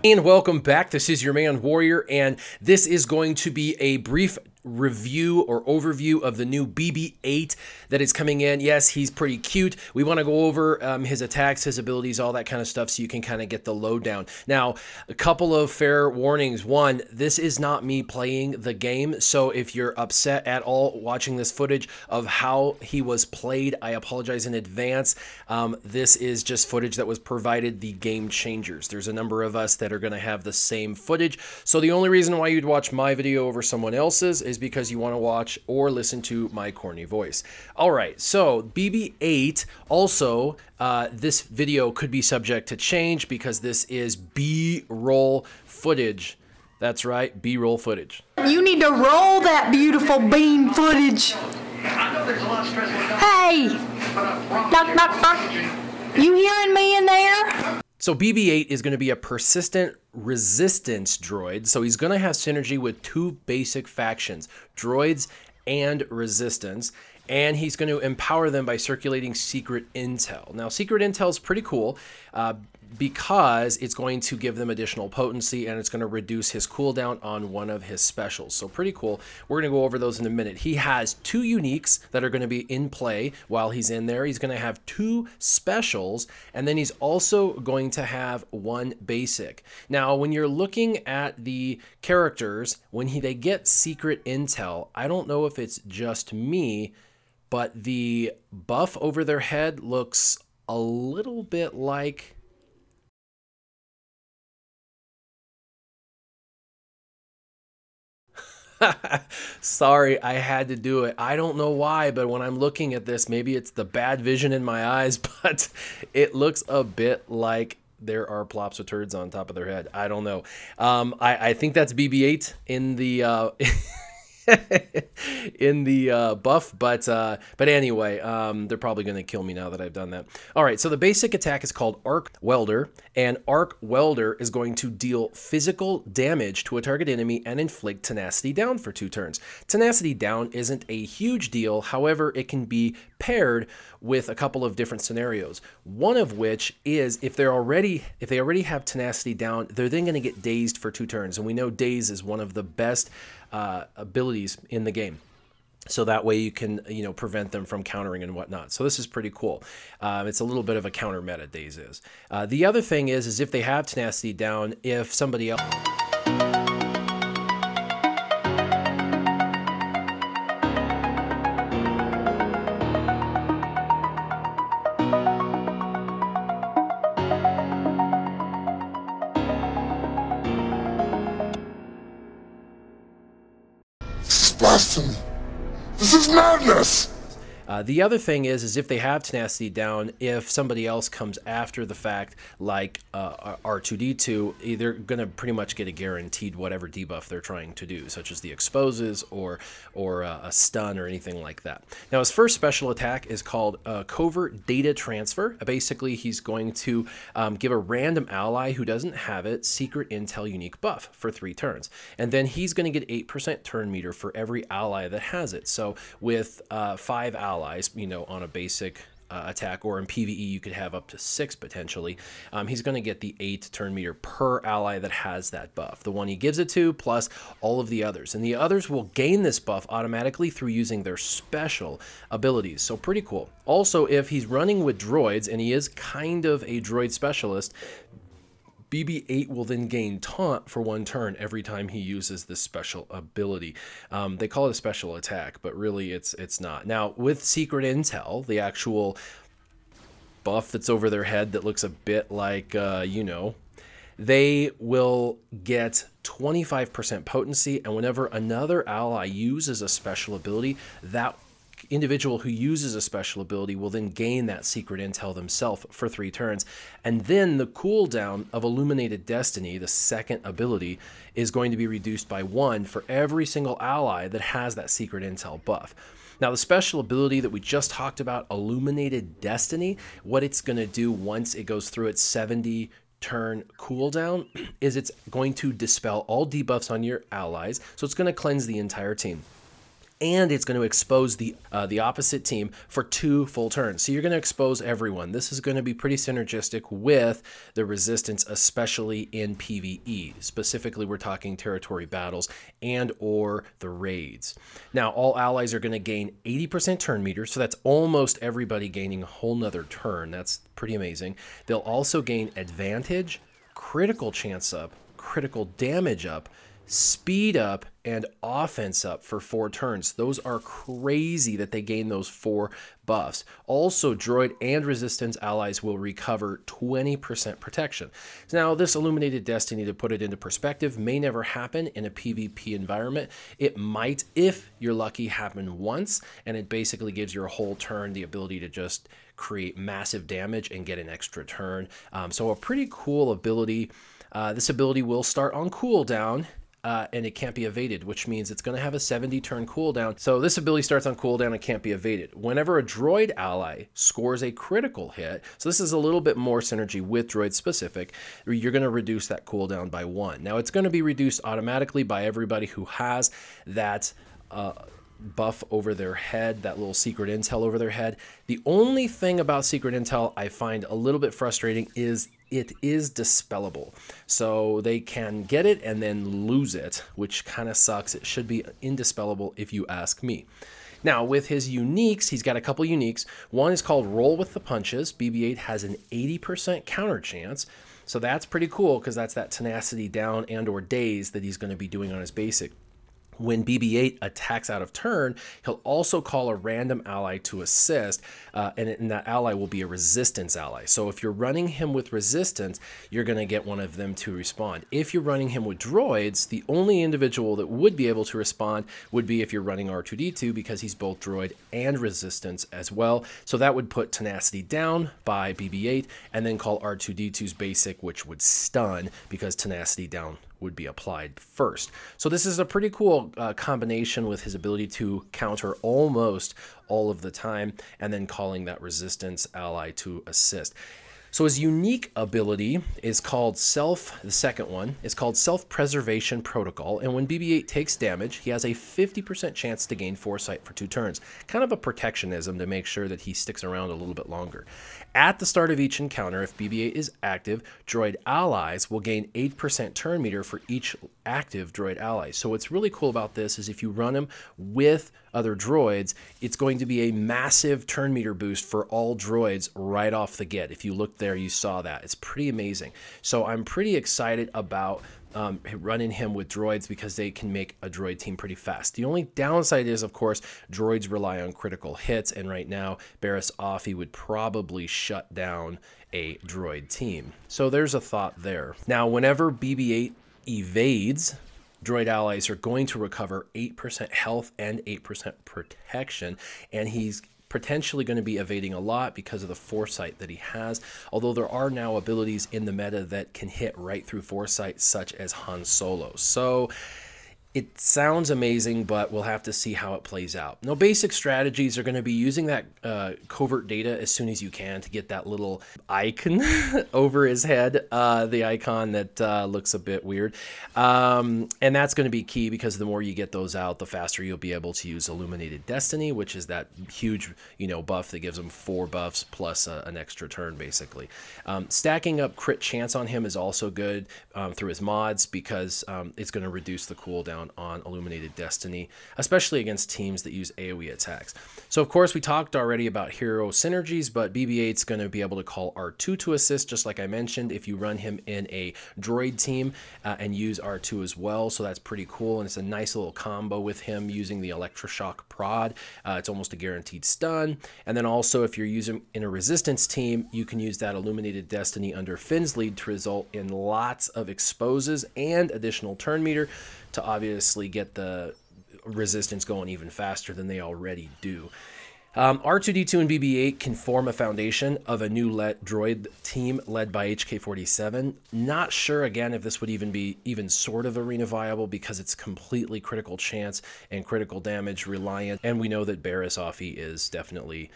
And welcome back. This is your man Warrior, and this is going to be a brief review or overview of the new BB8 that is coming in. Yes, he's pretty cute. We want to go over his attacks, his abilities, all that kind of stuff, so you can kind of get the lowdown. Now, a couple of fair warnings. One, this is not me playing the game, so if you're upset at all watching this footage of how he was played, I apologize in advance. This is just footage that was provided the Game Changers. There's a number of us that are going to have the same footage, so the only reason why you'd watch my video over someone else's is because you want to watch or listen to my corny voice. All right, so BB8 also, this video could be subject to change because this is B-roll footage. That's right, B-roll footage. You need to roll that beautiful bean footage. Hey, knock, knock, knock. You hearing me in there? So BB8 is going to be a persistent resistance droid. So he's going to have synergy with two basic factions, droids and resistance. And he's going to empower them by circulating secret intel. Now, secret intel is pretty cool because it's going to give them additional potency and it's going to reduce his cooldown on one of his specials. So pretty cool. We're going to go over those in a minute. He has two uniques that are going to be in play while he's in there. He's going to have two specials, and then he's also going to have one basic. Now, when you're looking at the characters, when they get secret intel, I don't know if it's just me, but the buff over their head looks a little bit like... Sorry, I had to do it. I don't know why, but when I'm looking at this, maybe it's the bad vision in my eyes, but it looks a bit like there are plops of turds on top of their head. I don't know. I think that's BB8 in the... in the buff, but anyway, they're probably going to kill me now that I've done that. All right, so the basic attack is called Arc Welder, and Arc Welder is going to deal physical damage to a target enemy and inflict tenacity down for 2 turns. Tenacity down isn't a huge deal, however, it can be paired with a couple of different scenarios. One of which is if they already have tenacity down, they're then going to get dazed for 2 turns, and we know daze is one of the best abilities in the game. So that way you can, prevent them from countering and whatnot. So this is pretty cool. It's a little bit of a counter meta, daze is. The other thing is if they have tenacity down, if somebody else... Blasphemy! This is madness! The other thing is if they have tenacity down, if somebody else comes after the fact, like R2-D2, they're going to pretty much get a guaranteed whatever debuff they're trying to do, such as the exposes or a stun or anything like that. Now, his first special attack is called Covert Data Transfer. Basically, he's going to give a random ally who doesn't have it secret intel unique buff for 3 turns. And then he's going to get 8% turn meter for every ally that has it. So with 5 allies, on a basic attack, or in PvE you could have up to 6 potentially, he's going to get the 8 turn meter per ally that has that buff, the one he gives it to plus all of the others, and the others will gain this buff automatically through using their special abilities. So pretty cool. Also, if he's running with droids, and he is kind of a droid specialist, BB8 will then gain taunt for 1 turn every time he uses this special ability. They call it a special attack, but really it's not. Now, with secret intel, the actual buff that's over their head that looks a bit like, they will get 25% potency, and whenever another ally uses a special ability, that individual who uses a special ability will then gain that secret intel themselves for 3 turns. And then the cooldown of Illuminated Destiny, the second ability, is going to be reduced by 1 for every single ally that has that secret intel buff. Now, the special ability that we just talked about, Illuminated Destiny, what it's going to do once it goes through its 70 turn cooldown is it's going to dispel all debuffs on your allies, so it's going to cleanse the entire team. and it's going to expose the opposite team for 2 full turns. So you're going to expose everyone. This is going to be pretty synergistic with the resistance, especially in PvE. Specifically, we're talking territory battles and or the raids. Now, all allies are going to gain 80% turn meter, so that's almost everybody gaining a whole nother turn. That's pretty amazing. They'll also gain advantage, critical chance up, critical damage up, speed up, and offense up for 4 turns. Those are crazy that they gain those 4 buffs. Also, droid and resistance allies will recover 20% protection. Now, this Illuminated Destiny, to put it into perspective, may never happen in a PvP environment. It might, if you're lucky, happen once, and it basically gives your whole turn the ability to just create massive damage and get an extra turn. So a pretty cool ability. This ability will start on cooldown, and it can't be evaded, which means it's going to have a 70 turn cooldown. So this ability starts on cooldown and can't be evaded. Whenever a droid ally scores a critical hit, so this is a little bit more synergy with droid specific, you're going to reduce that cooldown by 1. Now it's going to be reduced automatically by everybody who has that buff over their head, that little secret intel over their head. The only thing about secret intel I find a little bit frustrating is it is dispellable. So they can get it and then lose it, which kind of sucks. It should be indispellable if you ask me. Now, with his uniques, he's got a couple uniques. One is called Roll with the Punches. BB8 has an 80% counter chance. So that's pretty cool because that's that tenacity down and or daze that he's going to be doing on his basic. When BB8 attacks out of turn, he'll also call a random ally to assist, and that ally will be a resistance ally. So if you're running him with resistance, you're going to get one of them to respond. If you're running him with droids, the only individual that would be able to respond would be if you're running R2-D2, because he's both droid and resistance as well. So that would put tenacity down by BB8, and then call R2-D2's basic, which would stun, because tenacity down would be applied first. So this is a pretty cool combination with his ability to counter almost all of the time, and then calling that resistance ally to assist. So his unique ability is called the second one is called Self-Preservation Protocol, and when BB8 takes damage, he has a 50% chance to gain foresight for 2 turns. Kind of a protectionism to make sure that he sticks around a little bit longer. At the start of each encounter, if BB8 is active, droid allies will gain 8% turn meter for each active droid ally. So what's really cool about this is if you run him with other droids, it's going to be a massive turn meter boost for all droids right off the get. If you look there, you saw that. It's pretty amazing. So I'm pretty excited about running him with droids because they can make a droid team pretty fast. The only downside is, of course, droids rely on critical hits, and right now Barriss Offee would probably shut down a droid team. So there's a thought there. Now, whenever BB8 evades, droid allies are going to recover 8% health and 8% protection, and he's potentially going to be evading a lot because of the foresight that he has, although there are now abilities in the meta that can hit right through foresight, such as Han Solo. So it sounds amazing, but we'll have to see how it plays out. Now, basic strategies are going to be using that covert data as soon as you can to get that little icon over his head, the icon that looks a bit weird. And that's going to be key because the more you get those out, the faster you'll be able to use Illuminated Destiny, which is that huge, buff that gives him 4 buffs plus an extra turn, basically. Stacking up crit chance on him is also good through his mods because it's going to reduce the cooldown on Illuminated Destiny, especially against teams that use AoE attacks. So of course we talked already about hero synergies, but BB8's going to be able to call R2 to assist, just like I mentioned, if you run him in a droid team and use R2 as well. So that's pretty cool, and it's a nice little combo with him using the electroshock prod. It's almost a guaranteed stun. And then also if you're using in a resistance team, you can use that Illuminated Destiny under Finn's lead to result in lots of exposes and additional turn meter to obviously get the resistance going even faster than they already do. R2-D2 and BB8 can form a foundation of a new droid team led by HK-47. Not sure, again, if this would even be sort of arena viable because it's completely critical chance and critical damage reliant, and we know that Barriss Offee is definitely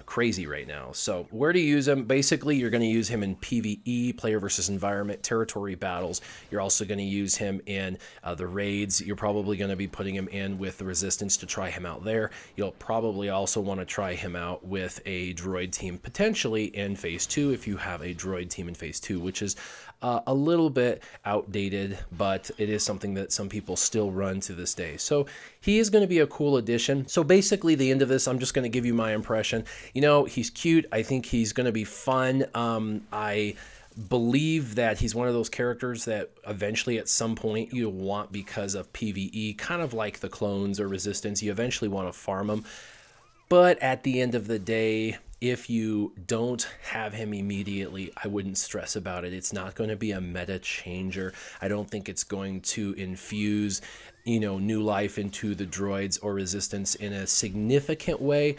crazy right now. So where to use him? Basically, you're going to use him in PvE, player versus environment, territory battles. You're also going to use him in the raids. You're probably going to be putting him in with the resistance to try him out there. You'll probably also want to try him out with a droid team, potentially in phase 2 if you have a droid team in phase 2, which is a little bit outdated, but it is something that some people still run to this day. So he is going to be a cool addition. So basically, the end of this, I'm just going to give you my impression. You know, he's cute. I think he's going to be fun. I believe that he's one of those characters that eventually at some point you'll want because of PvE, kind of like the clones or resistance. You eventually want to farm them. But at the end of the day, if you don't have him immediately, I wouldn't stress about it. It's not going to be a meta changer. I don't think it's going to infuse, you know, new life into the droids or resistance in a significant way.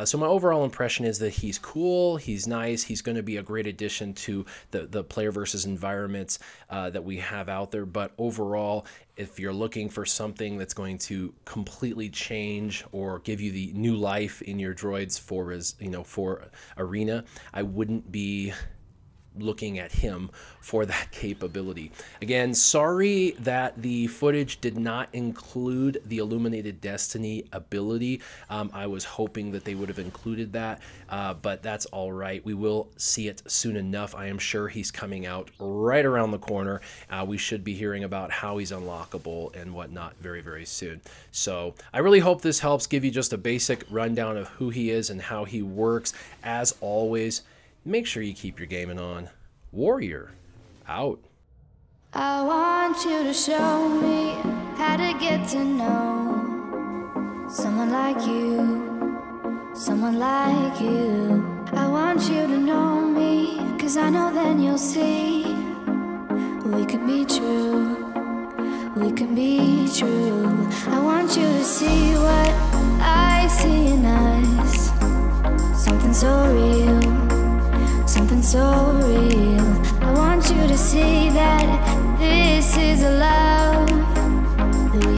So my overall impression is that he's cool, he's nice, he's going to be a great addition to the player versus environments that we have out there. But overall, if you're looking for something that's going to completely change or give you the new life in your droids for, you know, for arena, I wouldn't be looking at him for that capability. Again, sorry that the footage did not include the Illuminated Destiny ability. I was hoping that they would have included that, but that's all right. We will see it soon enough. I am sure he's coming out right around the corner. We should be hearing about how he's unlockable and whatnot very, very soon. So I really hope this helps give you just a basic rundown of who he is and how he works. As always, make sure you keep your gaming on. Warrior, out. I want you to show me how to get to know someone like you, someone like you. I want you to know me, 'cause I know then you'll see we can be true, we can be true. I want you to see what I see in us, something so real, something so